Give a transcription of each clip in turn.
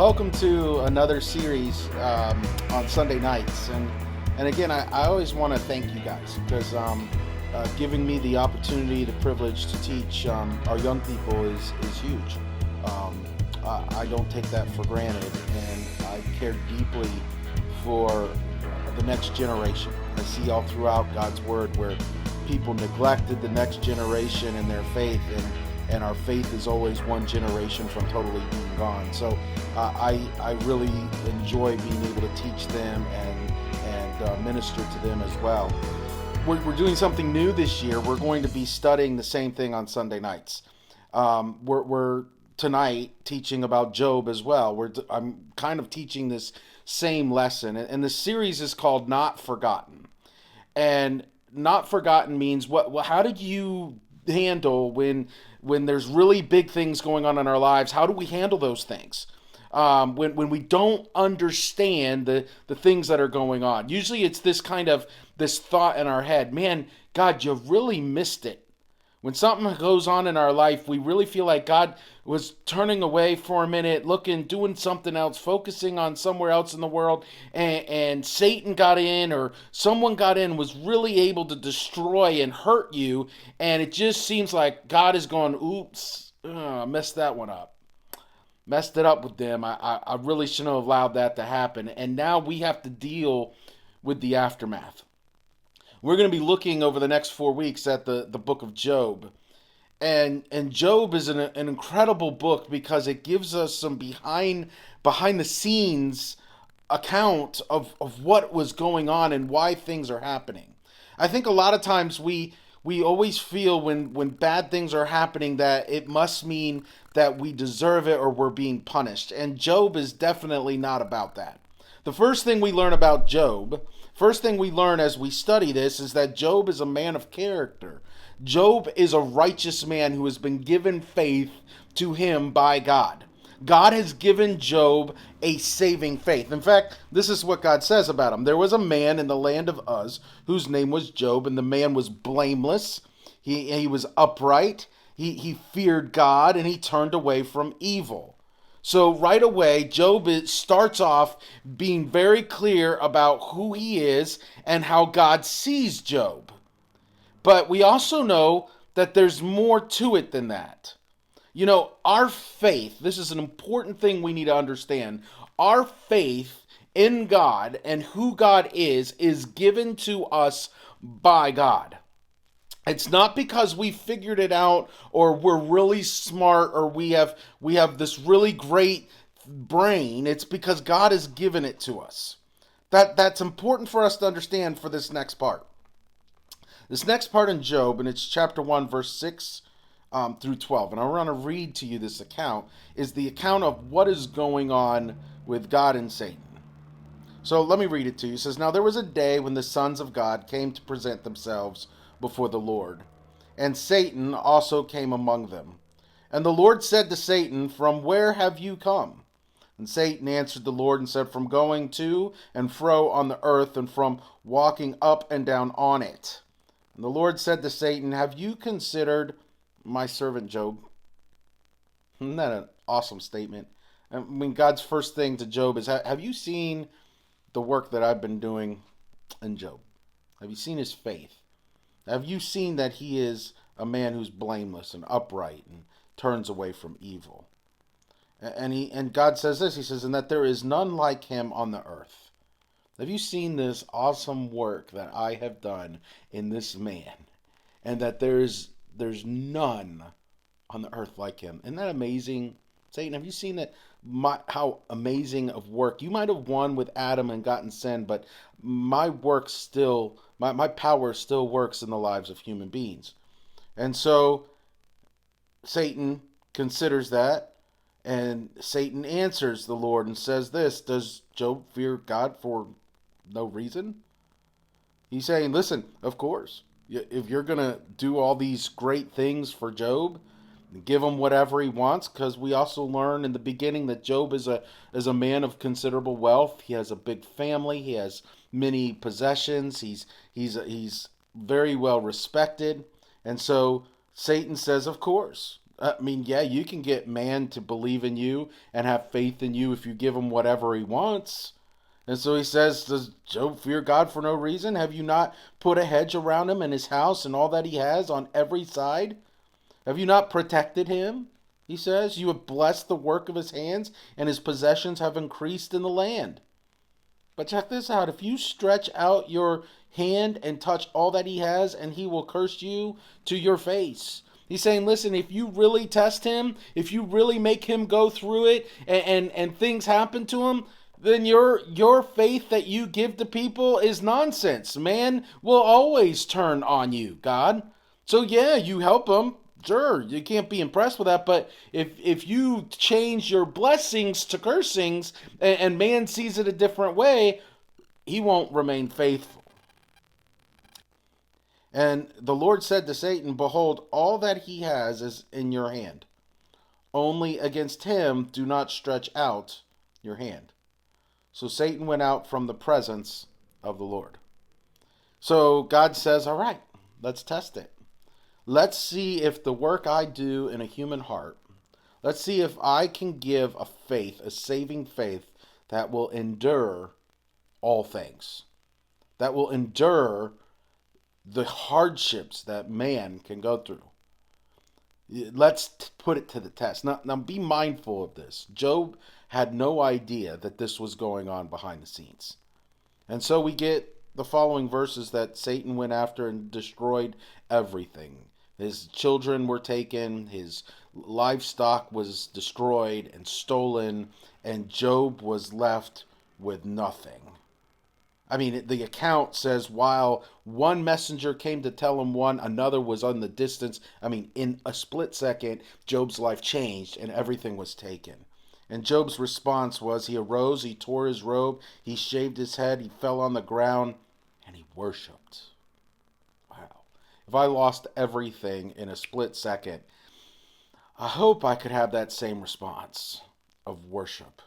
welcome to another series on Sunday nights. And again, I always want to thank you guys because giving me the opportunity, the privilege to teach our young people is huge. I don't take that for granted, and I care deeply for the next generation. I see all throughout God's Word where people neglected the next generation and their faith, and our faith is always one generation from totally being gone. So I really enjoy being able to teach them and minister to them as well. We're doing something new this year. We're going to be studying the same thing on Sunday nights. We're tonight teaching about Job as well. I'm kind of teaching this same lesson, and the series is called Not Forgotten. And not forgotten means what? How did you handle when there's really big things going on in our lives? How do we handle those things? When we don't understand the things that are going on. Usually it's this thought in our head, man, God, you really missed it. When something goes on in our life, we really feel like God was turning away for a minute, doing something else, focusing on somewhere else in the world, and Satan got in, or someone got in, was really able to destroy and hurt you, and it just seems like God is going, oops, messed that one up. Messed it up with them. I really shouldn't have allowed that to happen. And now we have to deal with the aftermath. We're going to be looking over the next 4 weeks at the book of Job. And Job is an incredible book because it gives us some behind the scenes account of what was going on and why things are happening. I think a lot of times we always feel when bad things are happening that it must mean that we deserve it or we're being punished. And Job is definitely not about that. The first thing we learn about Job, first thing we learn as we study this, is that Job is a man of character. Job is a righteous man who has been given faith to him by God. God has given Job a saving faith. In fact, this is what God says about him. There was a man in the land of Uz whose name was Job, and the man was blameless. He was upright. He feared God, and he turned away from evil. So right away, Job starts off being very clear about who he is and how God sees Job. But we also know that there's more to it than that. You know, our faith, this is an important thing we need to understand. Our faith in God and who God is given to us by God. It's not because we figured it out or we're really smart or we have this really great brain. It's because God has given it to us. That's important for us to understand for this next part. This next part in Job, and it's chapter 1, verse 6 through 12. And I want to read to you this account, is the account of what is going on with God and Satan. So let me read it to you. It says, "Now there was a day when the sons of God came to present themselves before the Lord, and Satan also came among them. And the Lord said to Satan, 'From where have you come?' And Satan answered the Lord and said, 'From going to and fro on the earth, and from walking up and down on it.' And the Lord said to Satan, 'Have you considered my servant Job?'" Isn't that an awesome statement? I mean, God's first thing to Job is, have you seen the work that I've been doing in Job? Have you seen his faith? Have you seen that he is a man who's blameless and upright and turns away from evil? And God says this, he says, "And that there is none like him on the earth." Have you seen this awesome work that I have done in this man? And that there's none on the earth like him. Isn't that amazing? Satan, have you seen that? How amazing of work. You might have won with Adam and gotten sin, but my work still, my power still works in the lives of human beings. And so Satan considers that, and Satan answers the Lord and says this, "Does Job fear God for no reason?" He's saying, listen, of course, if you're going to do all these great things for Job, give him whatever he wants, because we also learn in the beginning that Job is a man of considerable wealth. He has a big family. He has many possessions. He's very well respected. And so Satan says, of course, I mean, yeah, you can get man to believe in you and have faith in you if you give him whatever he wants. And so he says, does Job fear God for no reason? Have you not put a hedge around him and his house and all that he has on every side? Have you not protected him? He says, you have blessed the work of his hands, and his possessions have increased in the land. But check this out. If you stretch out your hand and touch all that he has, and he will curse you to your face. He's saying, listen, if you really test him, if you really make him go through it and things happen to him, then your faith that you give to people is nonsense. Man will always turn on you, God. So yeah, you help him. Sure, you can't be impressed with that, but if you change your blessings to cursings and man sees it a different way, he won't remain faithful. And the Lord said to Satan, behold, all that he has is in your hand. Only against him do not stretch out your hand. So Satan went out from the presence of the Lord. So God says, all right, let's test it. Let's see if the work I do in a human heart, let's see if I can give a faith, a saving faith that will endure all things, that will endure the hardships that man can go through. Let's put it to the test. Now be mindful of this. Job had no idea that this was going on behind the scenes. And so we get the following verses that Satan went after and destroyed everything. His children were taken, his livestock was destroyed and stolen, and Job was left with nothing. I mean, the account says while one messenger came to tell him one, another was on the distance. I mean, in a split second, Job's life changed and everything was taken. And Job's response was he arose, he tore his robe, he shaved his head, he fell on the ground, and he worshiped. Wow. If I lost everything in a split second, I hope I could have that same response of worship.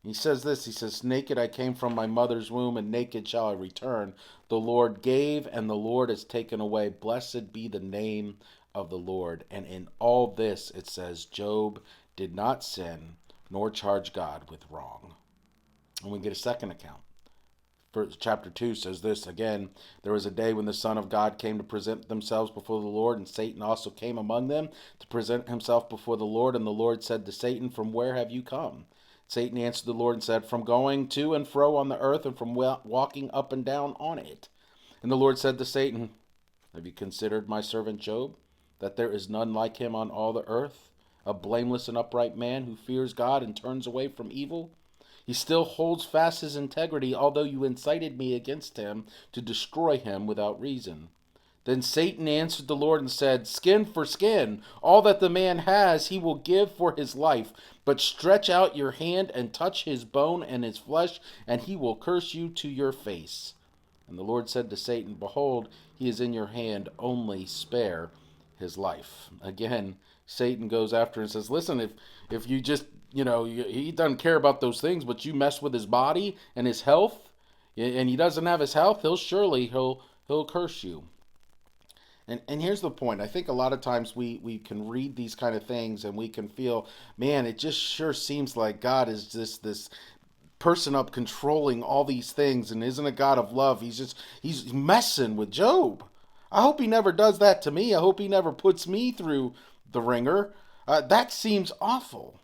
He says this, he says, naked I came from my mother's womb, and naked shall I return. The Lord gave, and the Lord has taken away. Blessed be the name of the Lord. And in all this, it says, Job did not sin, nor charge God with wrong. And we get a second account. Chapter 2 says this again, there was a day when the Son of God came to present themselves before the Lord, and Satan also came among them to present himself before the Lord. And the Lord said to Satan, from where have you come? Satan answered the Lord and said, from going to and fro on the earth, and from walking up and down on it. And the Lord said to Satan, have you considered my servant Job, that there is none like him on all the earth, a blameless and upright man who fears God and turns away from evil? He still holds fast his integrity, although you incited me against him to destroy him without reason. Then Satan answered the Lord and said, skin for skin, all that the man has he will give for his life. But stretch out your hand and touch his bone and his flesh, and he will curse you to your face. And the Lord said to Satan, behold, he is in your hand, only spare his life. Again, Satan goes after and says, listen, if you just, he doesn't care about those things, but you mess with his body and his health, and he doesn't have his health, he'll curse you. And here's the point. I think a lot of times we can read these kind of things and we can feel, man, it just sure seems like God is just this person up controlling all these things and isn't a God of love. He's messing with Job. I hope he never does that to me. I hope he never puts me through the ringer. That seems awful.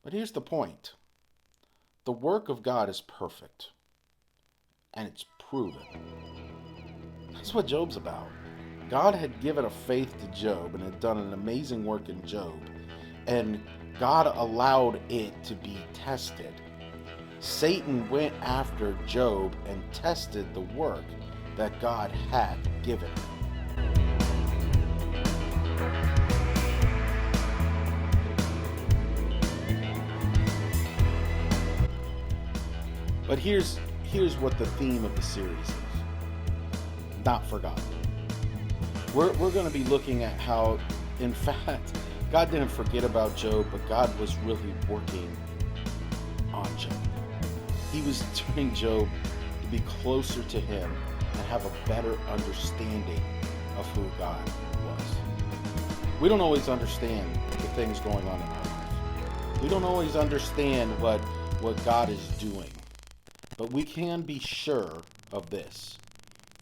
But here's the point. The work of God is perfect. And it's proven. That's what Job's about. God had given a faith to Job and had done an amazing work in Job. And God allowed it to be tested. Satan went after Job and tested the work that God had given him. But here's what the theme of the series is. Not forgotten. We're going to be looking at how, in fact, God didn't forget about Job, but God was really working on Job. He was turning Job to be closer to him and have a better understanding of who God was. We don't always understand the things going on in our life. We don't always understand what God is doing. But we can be sure of this.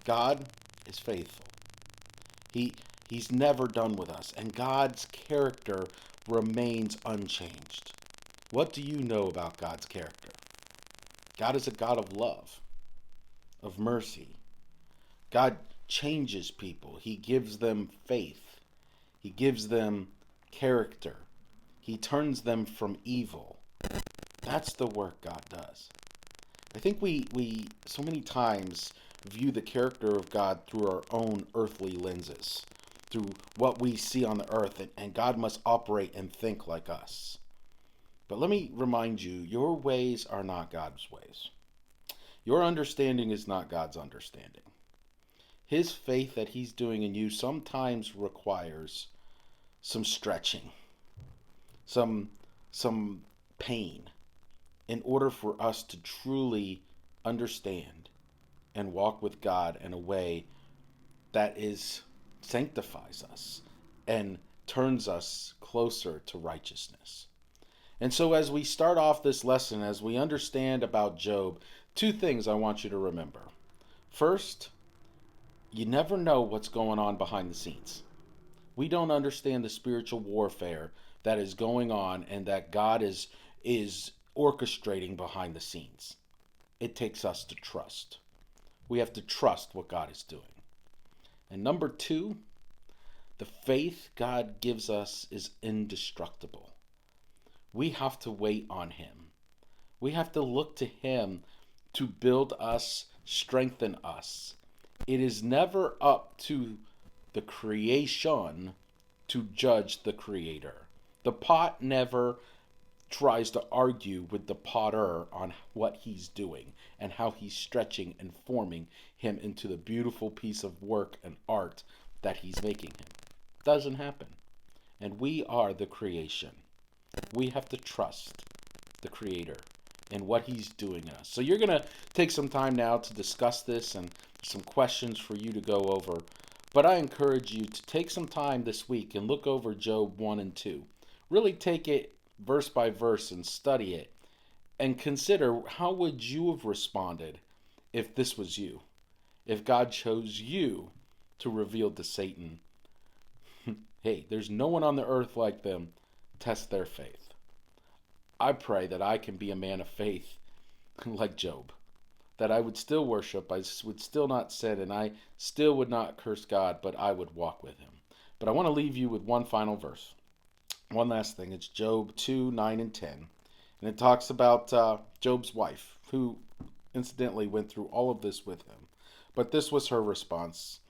God is faithful. He's never done with us, and God's character remains unchanged. What do you know about God's character? God is a God of love, of mercy. God changes people. He gives them faith. He gives them character. He turns them from evil. That's the work God does. I think we so many times view the character of God through our own earthly lenses, through what we see on the earth, and God must operate and think like us. But let me remind you, your ways are not God's ways. Your understanding is not God's understanding. His faith that he's doing in you sometimes requires some stretching, some pain, in order for us to truly understand and walk with God in a way that sanctifies us and turns us closer to righteousness. And so as we start off this lesson, as we understand about Job, two things I want you to remember. First, you never know what's going on behind the scenes. We don't understand the spiritual warfare that is going on and that God is orchestrating behind the scenes. It takes us to trust. We have to trust what God is doing. And number two, the faith God gives us is indestructible. We have to wait on him. We have to look to him to build us, strengthen us. It is never up to the creation to judge the creator. The pot never tries to argue with the potter on what he's doing and how he's stretching and forming him into the beautiful piece of work and art that he's making him. Doesn't happen. And we are the creation. We have to trust the creator and what he's doing in us. So you're going to take some time now to discuss this and some questions for you to go over. But I encourage you to take some time this week and look over Job 1 and 2. Really take it verse by verse and study it and consider, how would you have responded if this was you? If God chose you to reveal to Satan, hey, there's no one on the earth like them, test their faith. I pray that I can be a man of faith like Job, that I would still worship, I would still not sin, and I still would not curse God, but I would walk with him. But I want to leave you with one final verse. One last thing. It's Job 2, 9 and 10. And it talks about Job's wife, who incidentally went through all of this with him. But this was her response.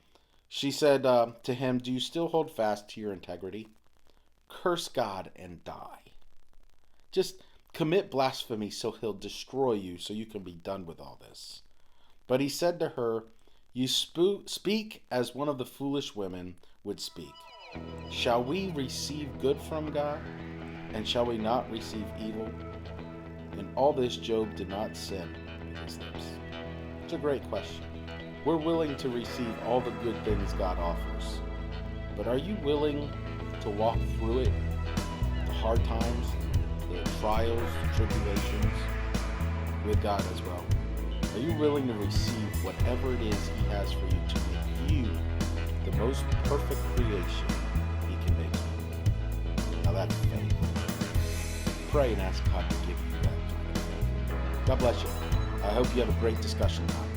She said to him, "Do you still hold fast to your integrity? Curse God and die. Just commit blasphemy so he'll destroy you, so you can be done with all this." But he said to her, "You speak as one of the foolish women would speak. Shall we receive good from God? And shall we not receive evil?" In all this, Job did not sin with his lips. It's a great question. We're willing to receive all the good things God offers. But are you willing to walk through it? The hard times, the trials, the tribulations, with God as well. Are you willing to receive whatever it is he has for you to make you the most perfect creation he can make you? Now that's faith. Pray and ask God to give you that. God bless you. I hope you have a great discussion time.